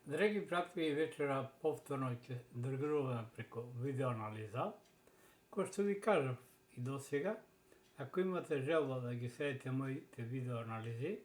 Dragi prijatelji, večera повторно ќе дргруваме преку видеоанализа. Кој што ви кажав и до сега, ако имате желба да ги следите моите видеоанализи,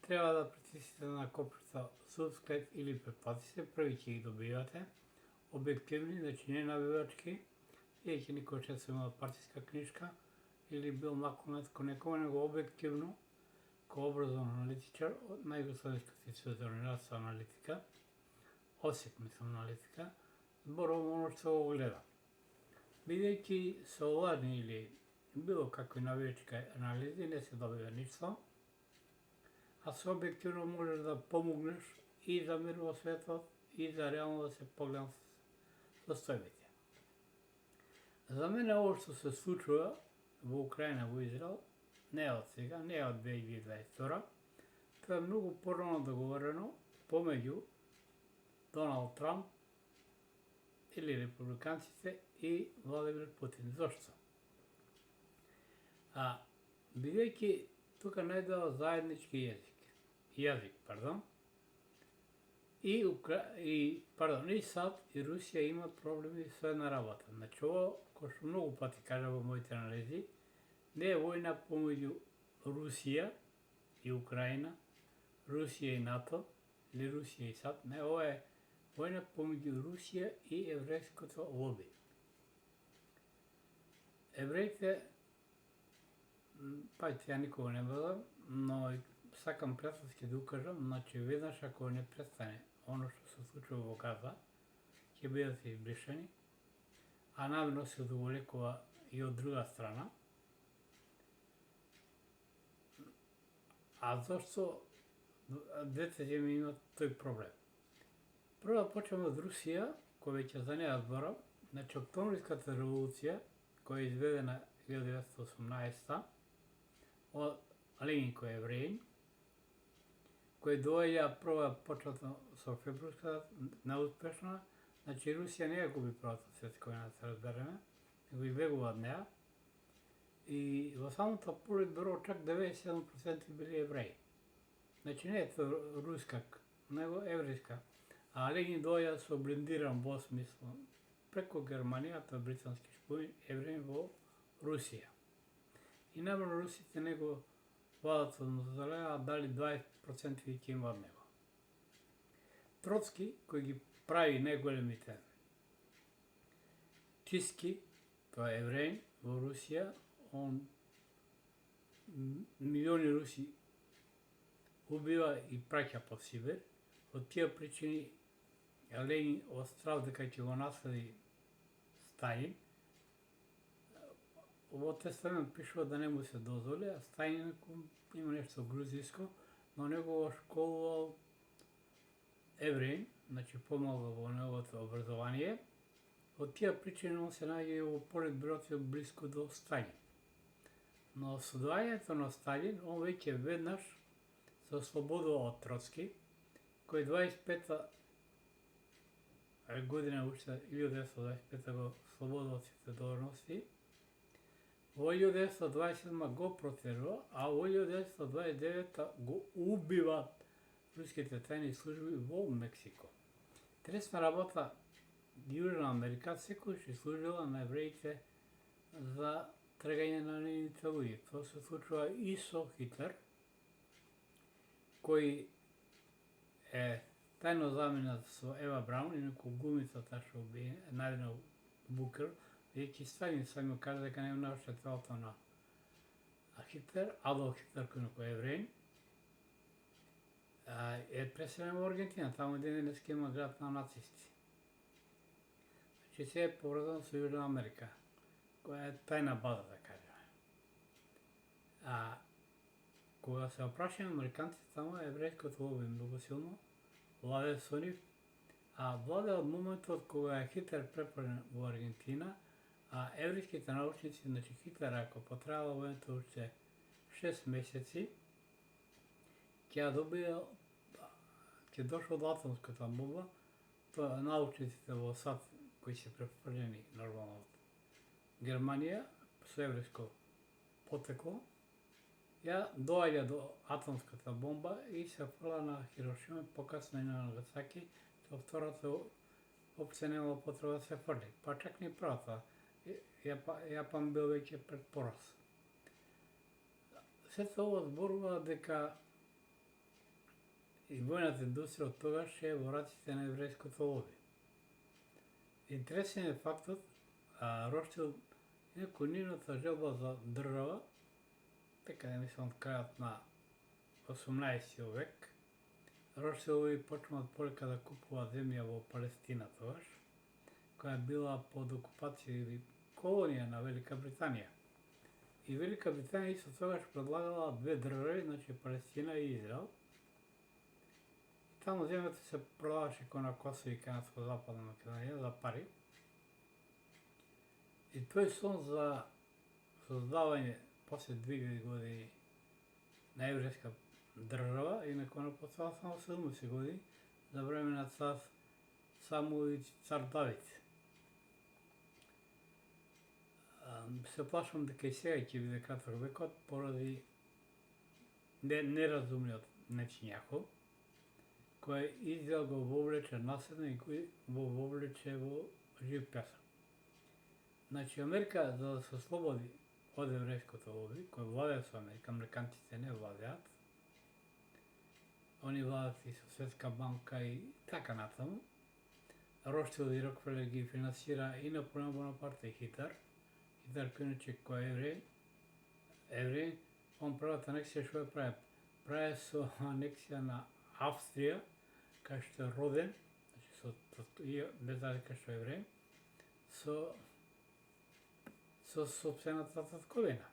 треба да притиснете на копчето subscribe или претплати се, први ќе ги добивате. Објективни, значи не навивачки, и ќе никој често има партиска книжка или бил наклонет ко некој, него објективно, ко образован аналитичар од најугославенската институционална аналитика, Осијек, мислам, аналитика, зборувам оно што го гледам. Бидејќи со лажни или било какви навивачки анализи не се добива ништо, а со објективно можеш да помогнеш и за мир во светот, и за реално да се погледнат состојбите. За мене ово што се случува во Украина, во Израел, не е од сега, не е од 2022, тоа е многу порано договорено помеѓу Доналд Трамп или републиканците и Владимир Путин. Зошто? Бидејќи тука најдава заеднички јазик, и САД и Русија имат проблеми со една работа. Значи, ово, кој што многу пати кажа во моите анализи, не е војна помеѓу Русија и Украина, Русија и НАТО, или Русија и САД, не, ова е војна помеѓу Русија и еврејското лоби. Евреите, пајте, ја никога не бъдам, но сакам пријателски да укажам, значи веднаш ако не престане оно што се случува во Газа, ќе бидат избришани, а намерно се одоволекува и од друга страна. А зашто двете земји имат тој проблем? Прво да почнеме од Русија, која веќе за неја зборам, значи Октомвриската револуција, која е изведена 1918 од Ленин кој е евреин, кој доаѓа прва почетно со февруарската неуспешна, значи Русија не ја губи првата светска војна, да се разбереме, него избегува од неја. И во самото политбюро чак 97% били евреи. Значи не е тоа руска, него еврејска. А Ленин доаѓа со блиндиран воз, мислам, преку Германија, тоа британски шпион, евреин во Русија. И намерно русите него вадат од мавзолеја, дали 20% ќе има од него. Троцки, кој ги прави најголемите чистки, тоа е евреин во Русија, он милиони руси убива и праќа по Сибир. Од тие причини Ленин од страв дека ќе го наследи Сталин, во тестамент пишува да не му се дозволи, а Сталин има нешто грузиско, но него го школувал евреин, значи помогал во неговото образование. Од тие причини он се најде во политбюрото блиско до Сталин. Но со доаѓањето на Сталин, он веќе веднаш се ослободува од Троцки, кој 25-та година, уште 1925 го слободува од сите должности, во 1927 го протерува, а во 1929 го убиват руските тајни служби во Мексико. Интересна работа, Јужна Америка секојаш и служила на евреите за тргање на нивните луѓе. Тоа се случува и со Хитлер, кој е тајно заменат со Ева Браун, инаку глумицата што убие, најдено Букер, веќе Сталин сами кажа дека не наште телото на Хитлер, Адолф Хитлер кој е евреин, е преселен во Аргентина, таму ден денеска има град на нацисти. Значи се е поврзано со Јужна Америка, која е тајна база, да кажеме. Кога се опрашани американците, таму еврејското лоби многу силно, владе со нив, а владе од моментот кога е Хитлер препорен во Аргентина, а еврејските научници, значи Хитлер, ако потребала војната уште 6 месеци, ќе дошол до атомската бомба, тоа научниците во САД, кои се префрлени нормално од Германија, со еврејско потекло, Ја доаѓа до атомската бомба и се фрла на Хирошима, покасно и на Нагасаки, со втората опција нема потреба да се фрли. Па чак ни првата. Јапан бил веќе пред пораз. Сето ова зборува дека и војната индустрија од тогаш е во раците на еврејското лоби. Интересен е фактот, Роштил, инаку нивната желба за држава, дека не мислам од крајот на 18 век, Роштилови почнуваат полека да купуваат земја во Палестина тогаш, која била под окупација или колонија на Велика Британија. И Велика Британија исто тогаш предлагала две држави, значи Палестина и Израел. И таму земјата се продаваше кон на Косово и Канадско-Западна Македонија за пари. И тој сон за создавање после 2000 години на еврејска држава, инаку она постоја само 70 години, за време на цар Самуил и цар Давид. Се плашам дека и сега ќе биде краток векот поради неразумниот Нечињахо, кој Израел го вовлече наследно и кој го вовлече во жив песок. Значи, Америка, за да се ослободи од еврејското лоби, кој владеа со Америка, американците не владеат, они владеат и со Светска банка и така натаму. Роштил и Рокфелер ги финансира и Наполеон Бонапарт и Хитлер. Хитлер иначе кој евреј, он првата анексија што ја прави? Прави со анексија на Австрија, кај што е роден, значи без разлика што е евреј, со сопствената татковина.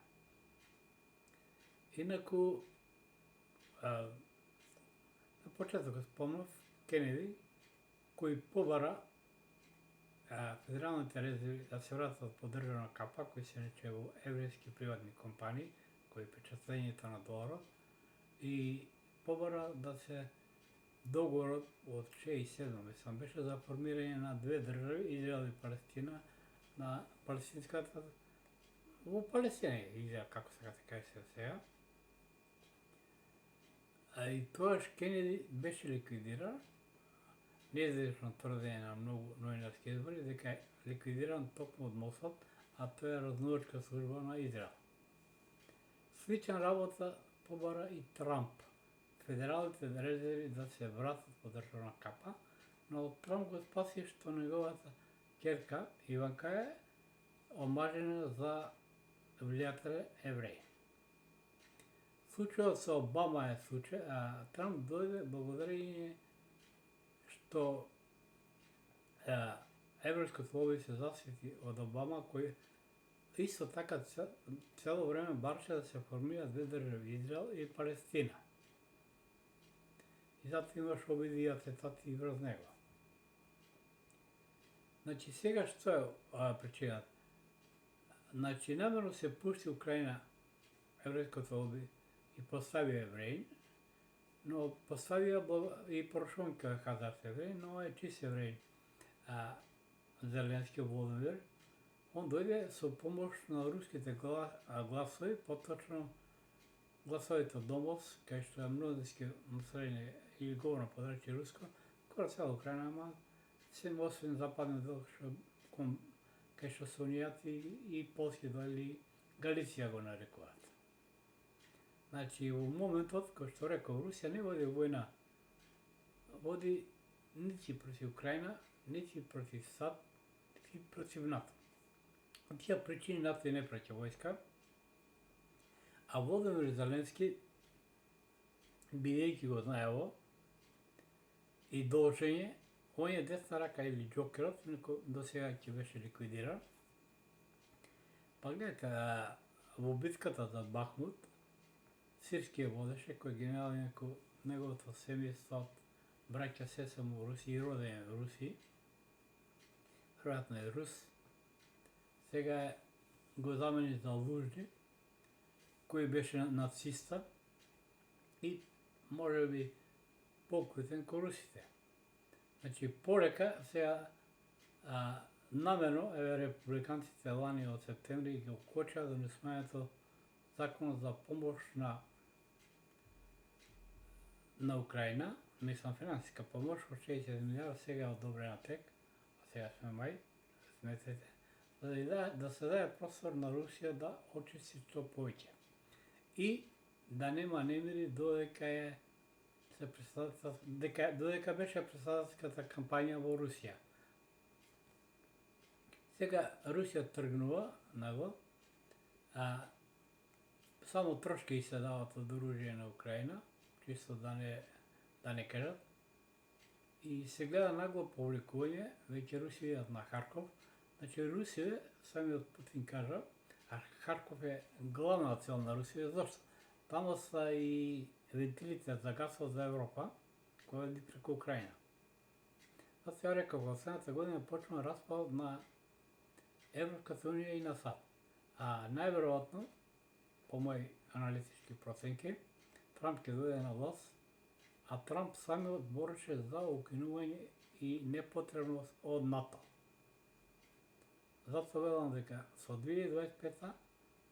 Инаку, на почетокот спомнав Кенеди, кој побара федералните резерви да се вратат по државна капа, кои се рече во еврејски приватни компании, кои печатењето на доларот, и побара да се договорот од 67 мислам беше за формирање на две држави, Израел и Палестина, на палестинската во Палестина, Израел, како сега се каже се сега. И тогаш Кенеди беше ликвидиран, неизвестно тврдење на многу новинарски извори, дека е ликвидиран токму од Мосад, а тоа е разнувачка служба на Израел. Слична работа побара и Трамп. Федералните резерви да се вратат по државна капа, но Трамп го спаси што неговата ќерка Иванка е омажена за влијателен евреј. Случајот со Обама е случај, а Трамп дојде благодарение што еврејското лоби се засити од Обама, кој исто така цело време бараше да се формира две држави, Израел и Палестина. И затоа имаш обиди и атентати и врз него. Значи сега што е причината? Значи намерно се пушти Украина еврејското лоби и постави евреи, но поставија и Порошенко казав евреи, но е чист евреи. Зеленски Володимир, он дојде со помош на руските гласови, поточно гласовите од Домос, кај што е мнозински население или говорно подрече руско, кора цела Украина, ама се освен западен дел, кај што се унијати и полски дел и Галиција го нарекуваат. Значи, во моментот, кој што реков, Русија не води војна, води нити против Украина, нити против САД, нити против НАТО. Од тие причини НАТО и не праќа војска, а Володимир Зеленски, бидејќи го знаево, и должење, он е десна рака или Џокерот, инаку до сега ќе беше ликвидиран. Па гледате, во битката за Бахмут, Сирски водеше, кој генерал инаку неговото семејство браќа се само во Русија и роден во Русија, веројатно е рус, сега го замени за Лужни, кој беше нациста и може би покрутен ко русите. Значи, порека сега намерно, републиканците лани од септември ги окочаа до несмањето закон за помощ на Украина, мислам финансиска помощ од 60 милиарда сега е одобрена тек, а сега сме мај, сметете, да се даде простор на Русија да очисти што повеќе. И да нема немири додека беше претседателската кампања во Русија. Сега Русија тргнува нагло, само трошки и се дават од оружје на Украина, чисто да не кажат. И се гледа нагло повлекување, веќе Руси идат на Харков. Значи Русија, самиот Путин кажа, а Харков е главна цел на Русија, зашто? Тамо са и вентилите за гасот за Европа, која иде преку Украина. Затоа ја реков, во следната година почнува распад на Европската унија и на САД. А најверојатно, по мои аналитички проценки, Трамп ќе дојде на власт, а Трамп самиот бореше за укинување и непотребност од НАТО. Затоа велам дека со 2025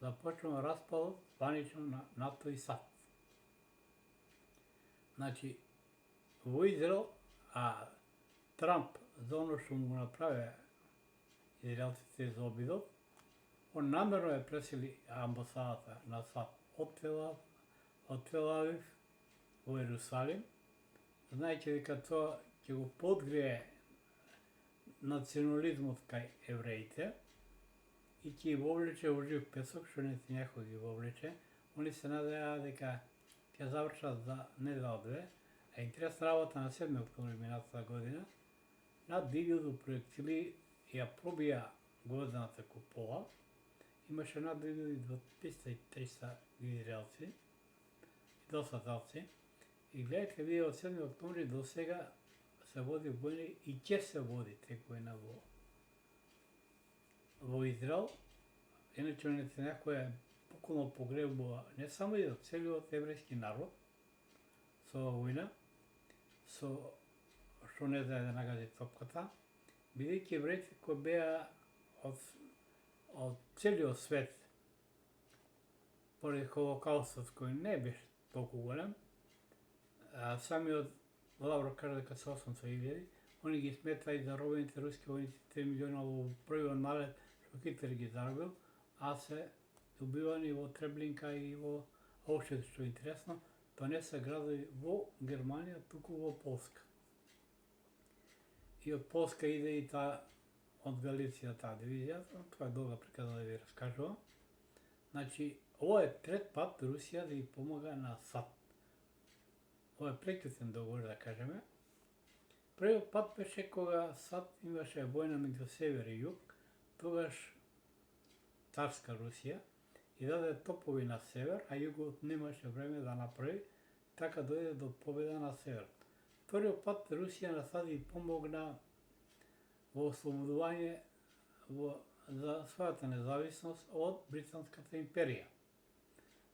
започнува распадот званично на НАТО и САД. Значи, во Израел, Трамп за оно што му направи израелците за обидот, он намерно ја пресели амбасадата на САД од Тел Авив во Ерусалим, знаејќи дека тоа ќе го подгрее национализмот кај евреите и ќе ги вовлече во жив песок, што Нетањаху ги вовлече. Они се надеа дека ќе завршат за недела-две, а интересна работа на 7 октомври минатата година, над 1000 проектили ја пробија гвозdeната купола, имаше над 2300 израелци и доста талци. И гледате, вие од 7 октомври до сега се води војна и ќе се води тек војна во Израел. Иначе Нетањаху е буквално погребува не само и целиот еврејски народ со војна, со што не знае да нагади топката, бидејќи евреите кои беа од целиот свет поради Холокаустот кој не беше толку голем, самиот Лавров кажа дека се 800.000, они ги смета и заробените руски војници 3 милиона во првиот налет што Хитлер ги заробил, а се убивани во Треблинка и во Аушвиц, што е интересно, тоа не се градови во Германија, туку во Полска. И од Полска иде и таа од Галиција таа дивизија, тоа е долга приказа да ви раскажувам. Значи, ова е трет пат Русија да ги помага на САД. Ова е преќутен договор, да кажеме. Првиот пат беше кога САД имаше војна меѓу север и југ, тогаш царска Русија и даде топови на север, а југот немаше време да направи, така дојде до победа на север. Вториот пат Русија на САД ги помогна во ослободување за својата независност од Британската империја.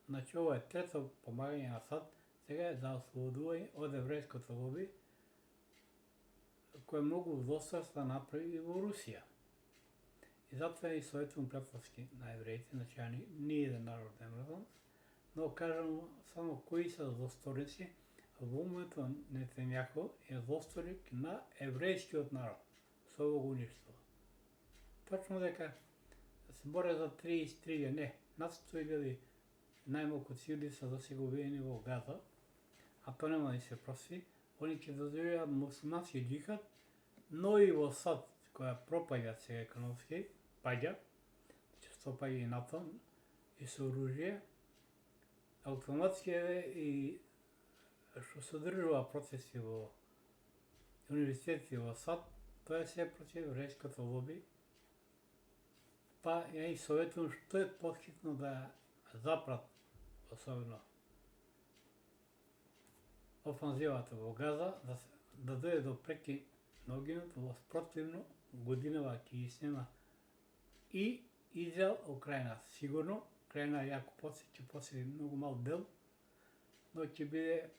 Значи, ова е трето помагање на САД, сега е за ослободување од еврејското лоби, кој многу злосторства направи и во Русија. И затоа и советувам пријателски на евреите, значи ја ни еден народ не мрзам, но кажам само кои се злосторници, во моментот Нетањаху е злосторник на еврејскиот народ, со ово го уништува. Точно дека се боре за 33, не, над 100.000 најмалку цивили се засега убиени во Газа, а тоа нема да се прости. Они ќе доживеат муслимански џихад, но и во САД, која пропаѓа сега економски, паѓа, често паѓа и НАТО, и со оружје, автоматски и што се одржува процеси во универзитети во САД, тоа е се против еврејското лоби. Па ја и советувам што е потхитно да запрат, особено офанзивата во Газа, да дојде до преки на огинот, во спротивно годинава ќе ги снема и Израел, Украина. Сигурно, Украина јако ќе поседи многу мал дел, но ќе биде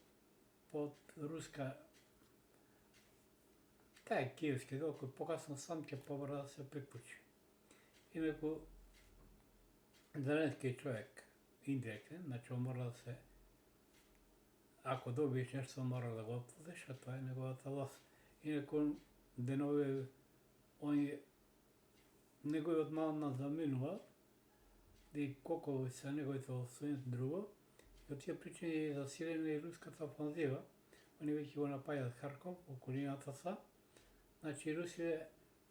под руска, таа е киевски дел, кој покасно сам ќе побара да се приклучи. Инаку, Зеленски човек индиректен, значи он мора да се, ако добиеш нещо, мора да го отплатиш, а това е неговата власт. Инако денови, неговиот мандат заминува, и колко са неговите освоени друго, и од тие причини за сирење и руската офанзива, они веќе го напаѓаат Харков, околината са, значи Русија,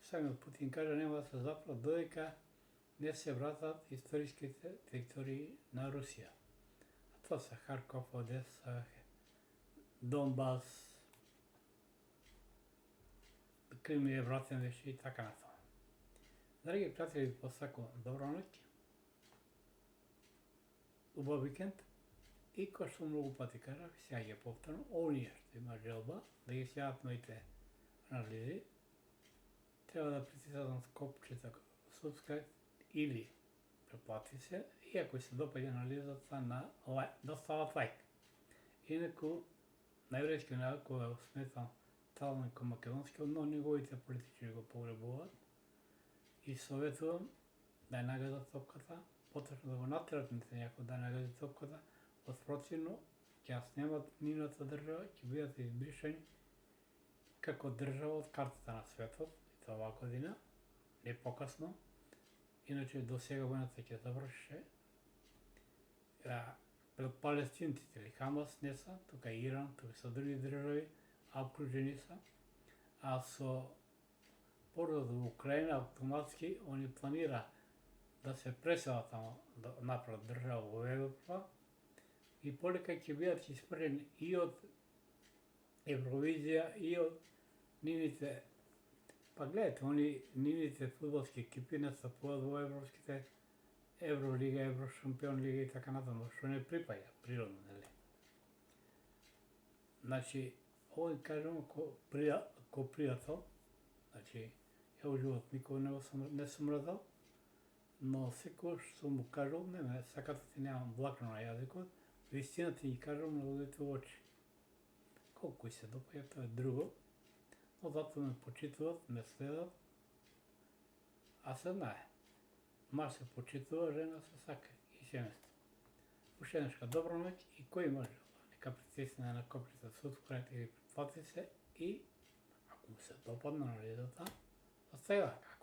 самиот Путин кажа, нема да се запрат додека не се вратат историските територии на Русија. А тоа се Харков, Одеса, Донбас, Крим е вратен веќе и така натаму. Драги пријатели, ви посакувам добра ноќ, убав викенд и кој што многу пати кажав, сега ќе повторам, оние што има желба да ги следат моите анализи, треба да притиснат копчето subscribe или преплати се, и ако се допаѓа анализата да стават лайк. Инаку, на еврејски народ, кога го сметам талман кон македонски, но неговите политичари го погребуваат и советувам да ја нагазат топката, поточно да го натерат некој да нагази топката, оспротивно ќе ја снемат нивната држава, ќе бидат избришани како држава од картата на светот, и тоа оваа година, не покасно, иначе до сега војната ќе заврши пред палестинците или Хамас не са, тука и Иран, тука се други држави, обкружени са, а со поразот во Украина автоматски они планира да се преселат тамо, да направат држава во Европа и полека ќе бидат испрени и од Евровизија и од нивните, па гледате, они нивните фудбалски екипи настапуваат во европските Евролига, Еврошампион лига и така натаму, што не припаѓа природно, нели? Значи, овој кажам ко пријател, значи, ја во живот никога не сум мрзал, но секој што му кажал, не ме сакате ти немам влакно на јазикот, вистина ти ги кажам на луѓето во очи. Колку и се допаѓа, тоа е друго, но затоа ме почитуват, ме следат, а се знае. Маж се почитува, жена се сака и семејство. Уште еднашка добра ноќ и кој може, нека притисне на копчето subscribe или претплати се и ако му се допадна анализата, остави лака.